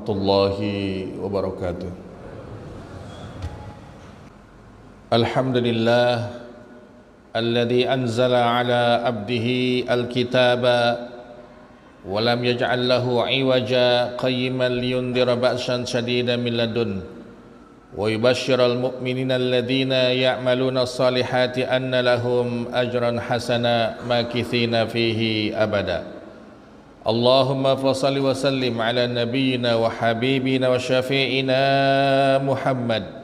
warahmatullahi wabarakatuh. Alhamdulillah alladzi anzala ala abdihi alkitaba wa lam yaj'al lahu 'iwaja qayyiman liyundhira ba'san shadidan min ladun wa yubashshiral mu'minina alladhina ya'maluna as-salihati anna lahum ajran hasana makithina fihi abada. Allahumma fassalli wa sallim ala nabiyyina wa habibina wa syafi'ina Muhammad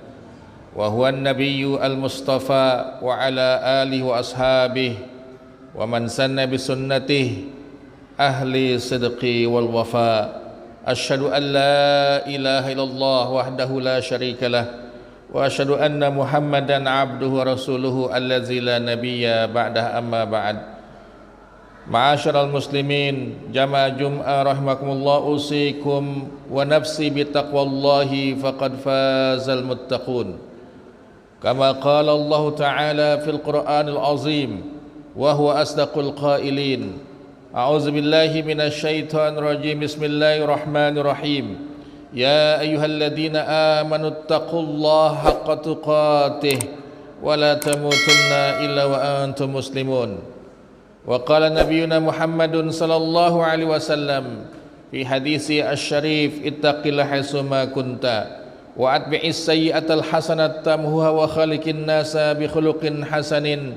wa huwa an-nabiyyu al-mustafa wa ala alihi wa ashabihi wa man sanna bi sunnatihi ahli sidqi wal wafa. Asyhadu an la ilaha illallah wahdahu la syarika lah wa asyhadu anna Muhammadan abduhu wa rasuluhu allazi la nabiyya ba'dah, amma ba'd. Ma'asyiral muslimin, jamaah Jum'ah rahimakumullah, usikum wa nafsi bitaqwallahi faqad fazal muttaqun. Kama qala Allah Ta'ala fil Qur'anil Azim wa huwa asdaqul qailin. A'udzu billahi minasy syaithanir rajim. Bismillahirrahmanirrahim. Ya ayyuhalladzina amanu taqullaha haqqa tuqatih wa la tamutunna illa wa antum muslimun. Wa qala nabiyyuna Muhammadun sallallahu alaihi wasallam fi hadisi asy-syarif, ittaqillaha haitsuma kunta wa atbi'is sayyi'atal hasanata tamhuha wa khaliqin nasa bi khuluqin hasanin.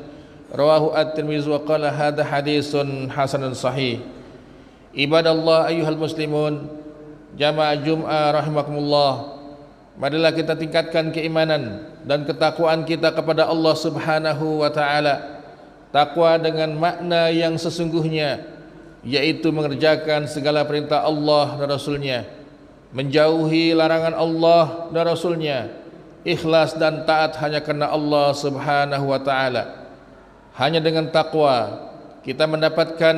Rawahu at-Tirmidzi wa qala hadza hadisun hasanun sahih. Ibadallah ayyuhal muslimun, jamaah Jum'ah rahimakumullah, marilah kita tingkatkan keimanan dan ketakwaan kita kepada Allah Subhanahu wa taala. Takwa dengan makna yang sesungguhnya, yaitu mengerjakan segala perintah Allah dan Rasulnya, menjauhi larangan Allah dan Rasulnya, ikhlas dan taat hanya karena Allah Subhanahu wa ta'ala. Hanya dengan takwa kita mendapatkan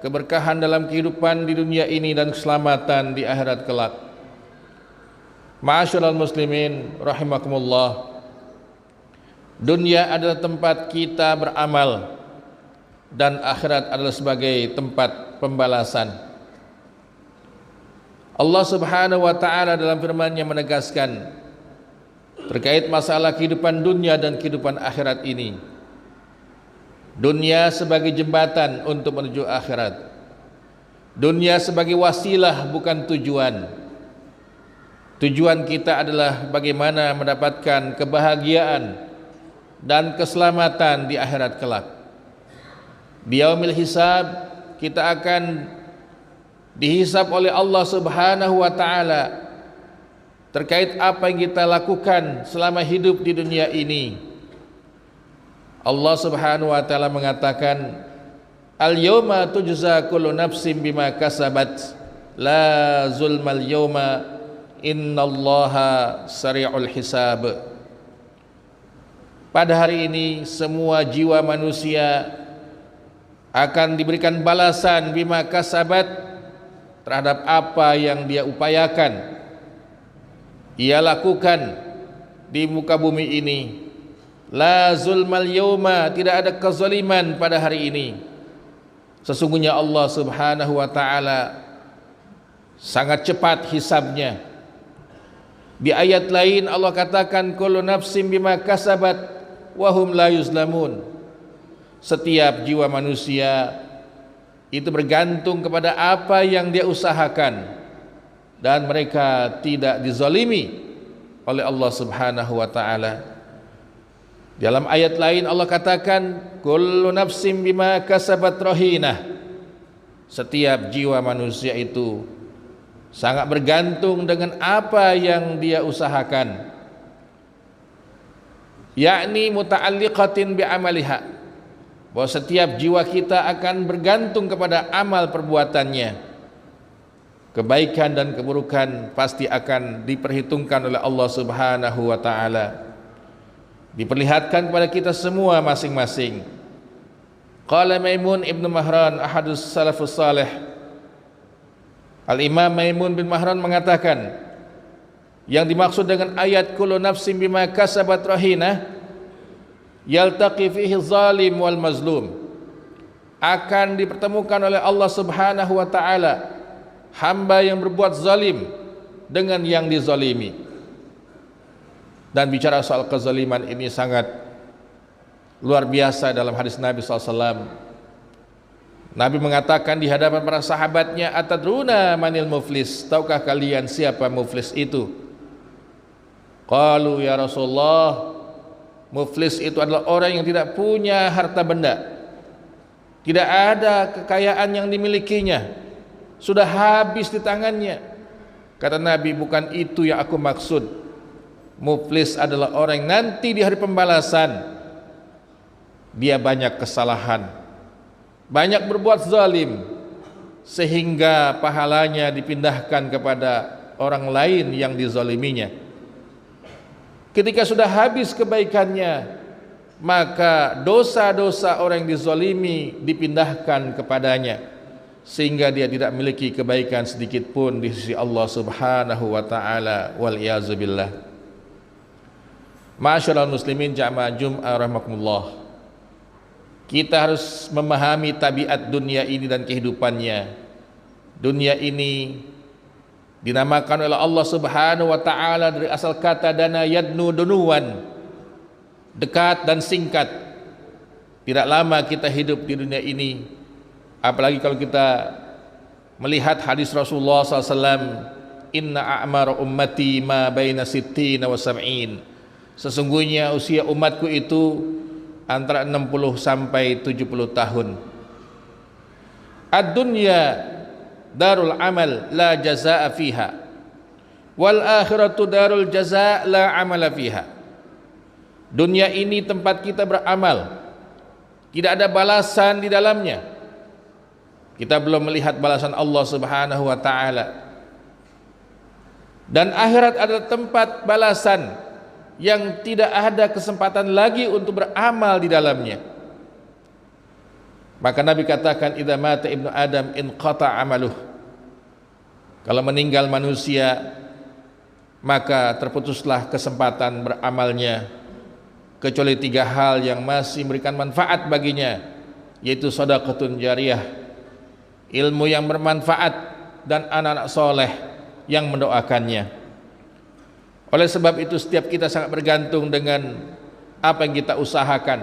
keberkahan dalam kehidupan di dunia ini dan keselamatan di akhirat kelak. Ma'asyiral muslimin rahimakumullah, dunia adalah tempat kita beramal dan akhirat adalah sebagai tempat pembalasan. Allah Subhanahu wa ta'ala dalam firman-Nya menegaskan terkait masalah kehidupan dunia dan kehidupan akhirat ini. Dunia sebagai jembatan untuk menuju akhirat. Dunia sebagai wasilah, bukan tujuan. Tujuan kita adalah bagaimana mendapatkan kebahagiaan dan keselamatan di akhirat kelak. Di yaumil hisab kita akan dihisab oleh Allah Subhanahu wa ta'ala terkait apa yang kita lakukan selama hidup di dunia ini. Allah Subhanahu wa ta'ala mengatakan, al-yawma tujza kullu nafsin bima kasabat la zulmal yawma innallaha sari'ul hisab. Pada hari ini semua jiwa manusia akan diberikan balasan bima kasabat, terhadap apa yang dia upayakan, ia lakukan di muka bumi ini. La zulmal yawma, tidak ada kezaliman pada hari ini. Sesungguhnya Allah Subhanahu wa ta'ala sangat cepat hisabnya. Di ayat lain Allah katakan kullu nafsin bima kasabat wahum la yuzlamun. Setiap jiwa manusia itu bergantung kepada apa yang dia usahakan dan mereka tidak dizalimi oleh Allah Subhanahu wa ta'ala. Dalam ayat lain Allah katakan kullu nafsin bima kasabat rahinah. Setiap jiwa manusia itu sangat bergantung dengan apa yang dia usahakan, yakni muta'alliqatin bi'amaliha, bahwa setiap jiwa kita akan bergantung kepada amal perbuatannya. Kebaikan dan keburukan pasti akan diperhitungkan oleh Allah Subhanahu wa ta'ala, diperlihatkan kepada kita semua masing-masing. Qala Maimun ibn Mahran ahadus salafus salih, Al-Imam Maimun bin Mahran mengatakan, yang dimaksud dengan ayat kullu nafsin bima kasabat rahinah, yaltaqi fihi zalim wal mazlum, akan dipertemukan oleh Allah Subhanahu wa ta'ala hamba yang berbuat zalim dengan yang dizalimi. Dan bicara soal kezaliman ini sangat luar biasa dalam hadis Nabi SAW. Nabi mengatakan di hadapan para sahabatnya, atadruna manil muflis, tahukah kalian siapa muflis itu? Qalu ya Rasulullah, muflis itu adalah orang yang tidak punya harta benda, tidak ada kekayaan yang dimilikinya, sudah habis di tangannya. Kata Nabi, bukan itu yang aku maksud. Muflis adalah orang yang nanti di hari pembalasan dia banyak kesalahan, banyak berbuat zalim, sehingga pahalanya dipindahkan kepada orang lain yang dizaliminya. Ketika sudah habis kebaikannya, maka dosa-dosa orang yang dizalimi dipindahkan kepadanya, sehingga dia tidak memiliki kebaikan sedikit pun di sisi Allah Subhanahu wa taala. Wal iyazu billah. Ma'asyiral muslimin jamaah Jum'ah rahimakumullah. Kita harus memahami tabiat dunia ini dan kehidupannya. Dunia ini dinamakan oleh Allah Subhanahu wa taala dari asal kata dana yadnu dunuwan, dekat dan singkat. Tidak lama kita hidup di dunia ini, apalagi kalau kita melihat hadis Rasulullah SAW, inna a'mar ummati ma baina sittina wa sab'in, sesungguhnya usia umatku itu antara 60 sampai 70 tahun. Ad-dunya darul amal la jazaa fiha, wal akhiratu darul jazaa la amala fiha. Dunia ini tempat kita beramal, tidak ada balasan di dalamnya. Kita belum melihat balasan Allah Subhanahu wa taala. Dan akhirat adalah tempat balasan yang tidak ada kesempatan lagi untuk beramal di dalamnya. Maka Nabi katakan, idza mata ibnu adam inqata amaluh. Kalau meninggal manusia, maka terputuslah kesempatan beramalnya, kecuali 3 hal yang masih memberikan manfaat baginya, yaitu shadaqatun jariyah, ilmu yang bermanfaat, dan anak-anak soleh yang mendoakannya. Oleh sebab itu setiap kita sangat bergantung dengan apa yang kita usahakan,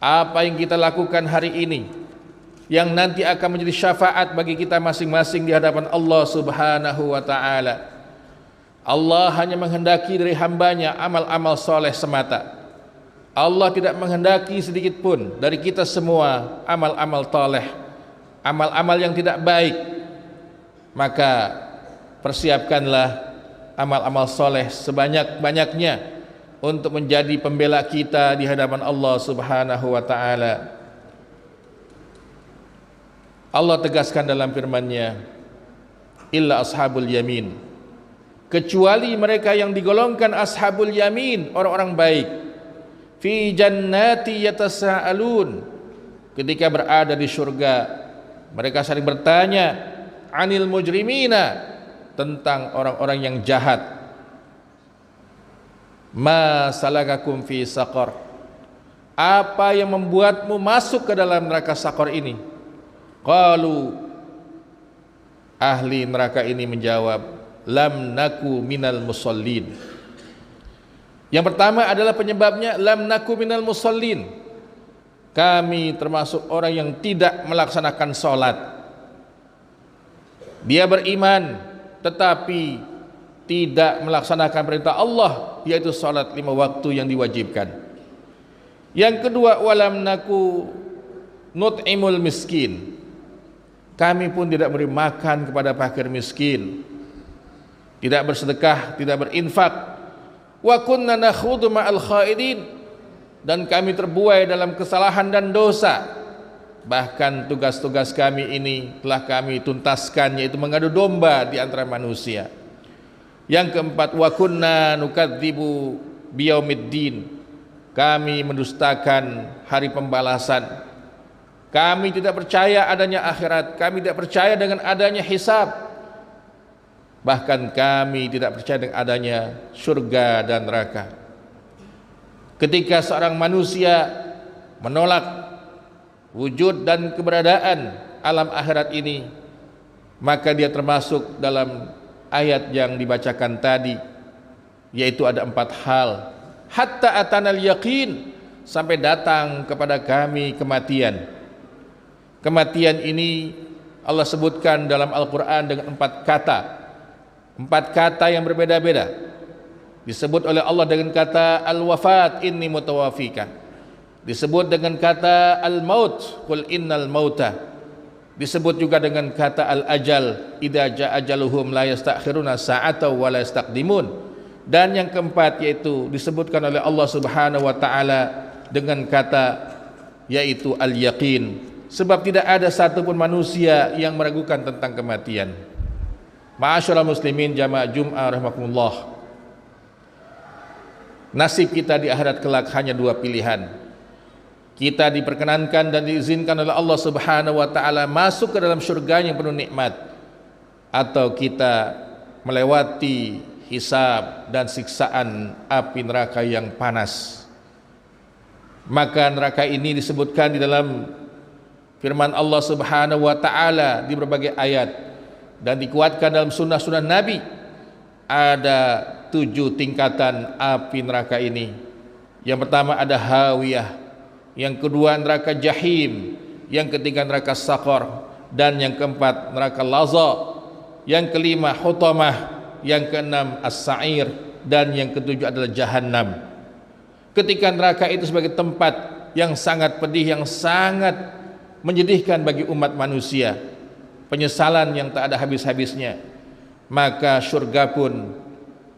apa yang kita lakukan hari ini, yang nanti akan menjadi syafaat bagi kita masing-masing di hadapan Allah Subhanahu wa ta'ala. Allah hanya menghendaki dari hambanya amal-amal soleh semata. Allah tidak menghendaki sedikit pun dari kita semua amal-amal toleh, amal-amal yang tidak baik. Maka persiapkanlah amal-amal soleh sebanyak-banyaknya untuk menjadi pembela kita di hadapan Allah Subhanahu wa ta'ala. Allah tegaskan dalam firman-Nya, illa ashabul yamin, kecuali mereka yang digolongkan ashabul yamin, orang-orang baik, fi jannati yatasaalun, ketika berada di surga mereka saling bertanya, anil mujrimina, tentang orang-orang yang jahat. Ma salakakum fi saqar, apa yang membuatmu masuk ke dalam neraka Saqar ini? Qalu, ahli neraka ini menjawab, lam naku minal musallin. Yang pertama adalah penyebabnya, lam naku minal musallin, kami termasuk orang yang tidak melaksanakan sholat. Dia beriman tetapi tidak melaksanakan perintah Allah, yaitu sholat 5 waktu yang diwajibkan. Yang kedua, walam naku nut'imul miskin, kami pun tidak beri makan kepada fakir miskin, tidak bersedekah, tidak berinfak. Wa kunna nakhudu ma'al khaidin, dan kami terbuai dalam kesalahan dan dosa. Bahkan tugas-tugas kami ini telah kami tuntaskan, yaitu mengadu domba di antara manusia. Yang keempat, wa kunna nukadzibu biyaumiddin, kami mendustakan hari pembalasan. Kami tidak percaya adanya akhirat, kami tidak percaya dengan adanya hisab, bahkan kami tidak percaya dengan adanya surga dan neraka. Ketika seorang manusia menolak wujud dan keberadaan alam akhirat ini, maka dia termasuk dalam ayat yang dibacakan tadi, yaitu ada 4 hal. Hatta atanal yaqin, sampai datang kepada kami kematian. Kematian ini Allah sebutkan dalam Al-Quran dengan 4 kata. 4 kata yang berbeda-beda. Disebut oleh Allah dengan kata al-wafat, inni mutawafika. Disebut dengan kata al-maut, qul innal mauta. Disebut juga dengan kata al-ajal, idza jaa ajaluhum la yastakhiruna sa'ata wa la yastaqdimun. Dan yang keempat yaitu disebutkan oleh Allah Subhanahu wa taala dengan kata yaitu al-yaqin. Sebab tidak ada satupun manusia yang meragukan tentang kematian. Ma'asyiral muslimin jamaah Jum'ah rahimakumullah. Nasib kita di akhirat kelak hanya 2 pilihan. Kita diperkenankan dan diizinkan oleh Allah Subhanahu wa taala masuk ke dalam surga yang penuh nikmat, atau kita melewati hisab dan siksaan api neraka yang panas. Maka neraka ini disebutkan di dalam firman Allah Subhanahu wa taala di berbagai ayat dan dikuatkan dalam sunnah-sunnah Nabi. Ada 7 tingkatan api neraka ini. Yang pertama ada hawiyah, yang kedua neraka jahim, yang ketiga neraka saqar, dan yang keempat neraka laza, yang kelima hutamah, yang keenam as-sa'ir, dan yang ketujuh adalah jahannam. Ketika neraka itu sebagai tempat yang sangat pedih, yang sangat menyedihkan bagi umat manusia, penyesalan yang tak ada habis-habisnya, maka surga pun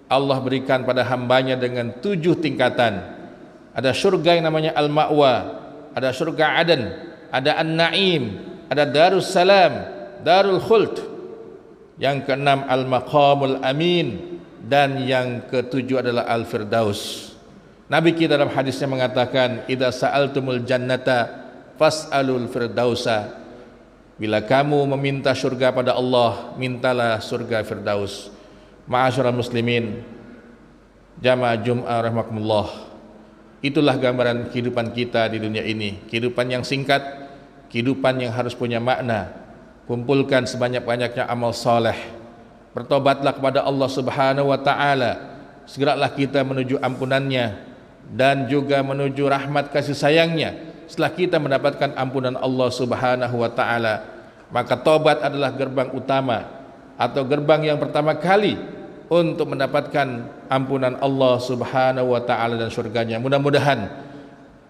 Allah berikan pada hambanya dengan 7 tingkatan. Ada surga yang namanya al-ma'wa, ada surga Aden, ada an-na'im, ada darus salam, darul khuld, yang keenam al-maqamul amin, dan yang ketujuh adalah al-firdaus. Nabi kita dalam hadisnya mengatakan, idza sa'altumul jannata fas'alul firdausa. Bila kamu meminta surga pada Allah, mintalah surga firdaus. Ma'asyiral muslimin jamaah Jum'ah rahimakumullah. Itulah gambaran kehidupan kita di dunia ini. Kehidupan yang singkat, kehidupan yang harus punya makna. Kumpulkan sebanyak-banyaknya amal soleh. Bertobatlah kepada Allah Subhanahu wa taala. Segeralah kita menuju ampunannya dan juga menuju rahmat kasih sayangnya. Setelah kita mendapatkan ampunan Allah Subhanahu wa taala, maka tobat adalah gerbang utama atau gerbang yang pertama kali untuk mendapatkan ampunan Allah Subhanahu wa taala dan surganya. Mudah-mudahan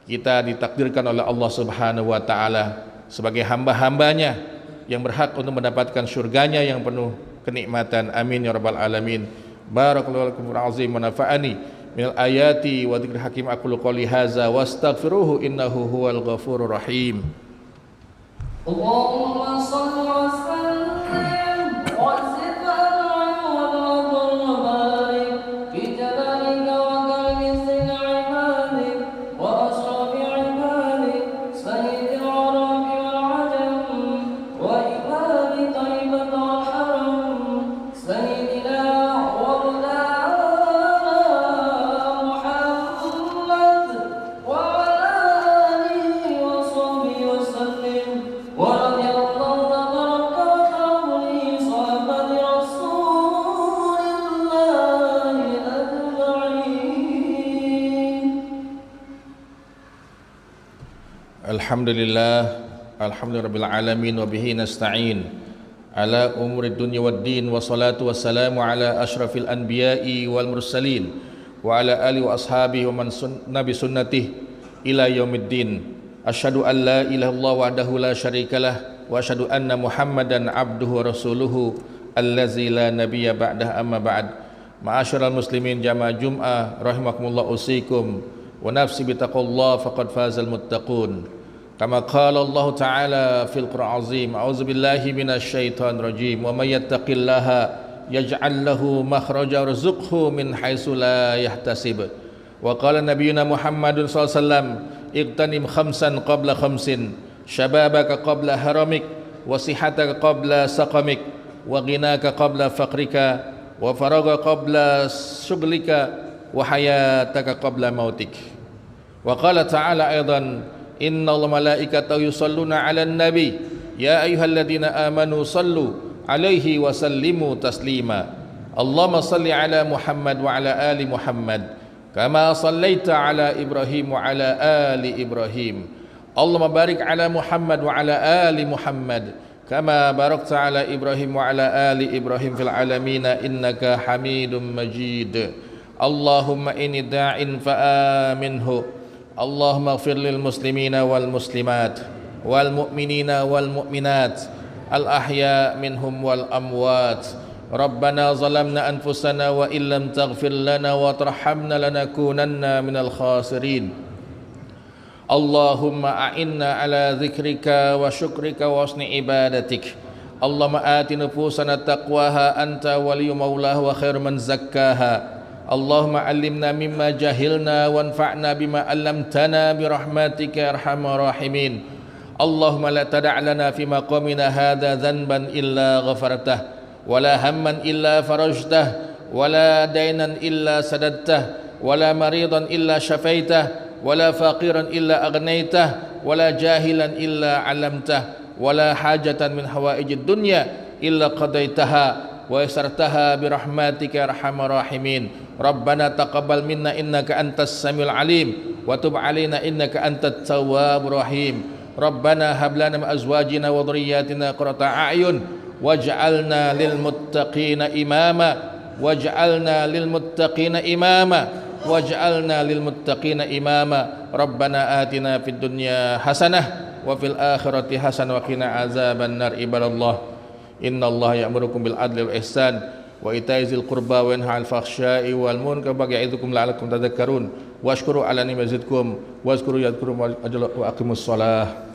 kita ditakdirkan oleh Allah Subhanahu wa taala sebagai hamba-hambanya yang berhak untuk mendapatkan surganya yang penuh kenikmatan. Amin ya rabbal alamin. Barakallahu lakum wa azim wa nafa'ani minal ayati wa dzikril hakim. Aqulu qouli hadza wastaghfiruhu innahu huwal ghafurur rahim. Allahumma shalli wa sallim wa zid wa barik fi jalalika wa kalbizin ibadik wa asrafi ibadik sayyidil arabi wal ajam wa ibadi taibat wal haram sayyidina wa Alhamdulillah, alhamdulillahirabbil alamin wa bihi nasta'in ala umuri dunya waddin, wassalatu wassalamu ala asyrafil anbiya'i wal mursalin wa ala alihi wa ashabihi wa man sunna bi sunnatihi ila yaumiddin. Asyhadu an la ilaha illallah wahdahu la syarikalah wa asyhadu anna Muhammadan abduhu wa rasuluhu allazi la nabiyya ba'dah, amma ba'd. Ma'asyiral muslimin jamaah Jum'ah rahimakumullah, usikum wa nafsi bitaqullah faqad fazal muttaqun. Kama qala Allah Ta'ala fil Qur'an azim, a'udzu billahi minasy syaithanir rajim, wa may yattaqillaha yaj'al lahu makhraja warzuqhu min haitsu la yahtasib. Wa qala nabiyyuna Muhammadun sallallahu alaihi wasallam, iqtanim khamsan qabla khamsin, syababaka qabla haramik, wa sihataka qabla saqamik, wa ghinaka qabla faqrika, wa faraga qabla syughlika, wa hayataka qabla mautik. Wa qala ta'ala aidan, innallaha malaikatahu yusholluna 'alan nabi ya ayyuhalladzina amanu shallu 'alaihi wa sallimu taslima. Allahumma salli ala Muhammad wa ala ali Muhammad kama sallaita ala Ibrahim wa ala ali Ibrahim. Allahumma barik ala Muhammad wa ala ali Muhammad kama barakta ala Ibrahim wa ala ali Ibrahim fil alamin innaka Hamidum Majid. Allahumma inni da'in fa'aminhu. Allahumma ighfir lil muslimina wal muslimat wal mu'minina wal mu'minat al ahya minhum wal amwat. Rabbana zalamna anfusana wa illam taghfir lana wa tarhamna lanakunanna minal khasirin. Allahumma a'inna ala dzikrika wa syukrika wa husni ibadatik. Allahumma ati nufusana taqwaha anta waliyyu maulaha wa khairu man zakkaha. Allahumma allimna mimma jahilna wanfa'na bima 'allamtana bi rahmatika ya arhamar rahimin. Allahumma la tada' lana fi maqamina hadza dhanban illa ghafartah wala hamman illa farajtah wala dainan illa sadattah wala maridan illa syafaitah wala faqiran illa agnaitah wala jahilan illa 'allamtah wala hajatan min hawaijid dunya illa qadaitaha wa yassartaha bi rahmatika ya arhamar rahimin. Rabbana taqabbal minna innaka antas samiul alim wa tub alaina innaka antat tawwabur rahim. Rabbana hab lana min azwajina wa dhurriyyatina qurrata a'yun waj'alna lil muttaqina imama waj'alna lil muttaqina imama waj'alna lil muttaqina imama. Rabbana atina fid dunya hasanah wa fil akhirati hasanah wa qina azaban nar. Ibadallah, innallaha ya'murukum bil adli wal ihsan wa ita'i dzil qurba wa yanha 'anil fahsya'i wal munkar wa ya'idukum la'allakum tadhakkarun washkuru ala ni'mati yazidkum wazkuru yadhkurukum wa aqimus shalah.